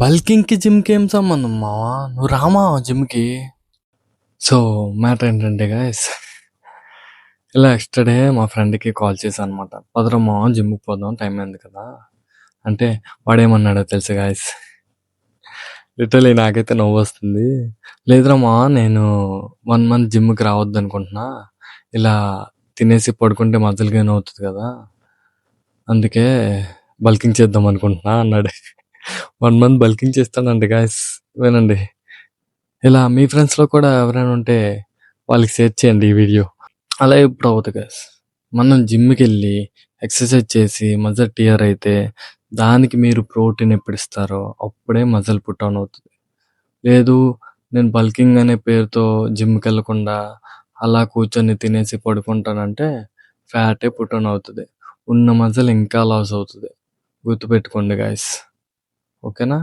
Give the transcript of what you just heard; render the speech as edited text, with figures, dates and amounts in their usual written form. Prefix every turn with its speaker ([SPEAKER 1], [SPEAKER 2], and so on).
[SPEAKER 1] బల్కింగ్‌కి, జిమ్‌కి ఏం సంబంధం మావా? నువ్వు రా మావా జిమ్‌కి. సో, మ్యాటర్ ఏంటంటే గైస్, ఇలా ఎస్టర్‌డే మా ఫ్రెండ్‌కి కాల్ చేశాను అనమాట. "పదరా మావ జిమ్‌కి పోదాం, టైం అయింది కదా!" అంటే వాడేమన్నాడో తెలుసా గైస్, లిటరల్లీ నాకైతే నవ్వొస్తుంది. "లేదురా మావ, నేను 1 మంత్ జిమ్‌కి రావద్దనుకుంటున్నా. ఇలా తినేసి పడుకుంటే మజిల్ గెయిన్ అవుతది కదా! అందుకే బల్కింగ్ చేద్దాం అనుకుంటున్నా" అన్నాడు. 1 మంత్ బల్కింగ్ చేస్తానంట గైస్, వినండి. ఇలా మీ ఫ్రెండ్స్‌లో కూడా ఎవరైనా ఉంటే వాళ్ళకి షేర్ చేయండి ఈ వీడియో. అలా ఎప్పుడు అవ్వదు గైస్. మనం జిమ్‌కెళ్ళి ఎక్సర్సైజ్ చేసి మజిల్ టియర్ అయితే దానికి మీరు ప్రోటీన్ ఎప్పుడు ఇస్తారో అప్పుడే మజిల్ పుట్ ఆన్ అవుతది. లేదు, నేను బల్కింగ్ అనే పేరుతో జిమ్‌కెళ్ళకుండా అలా కూర్చొని తినేసి పడుకుంటానంటే ఫ్యాటే పుట్ ఆన్ అవుతది. ఉన్న మజిల్ ఇంకా లాస్ అవుతది. గుర్తుపెట్టుకోండి గైస్. ఓకేనా?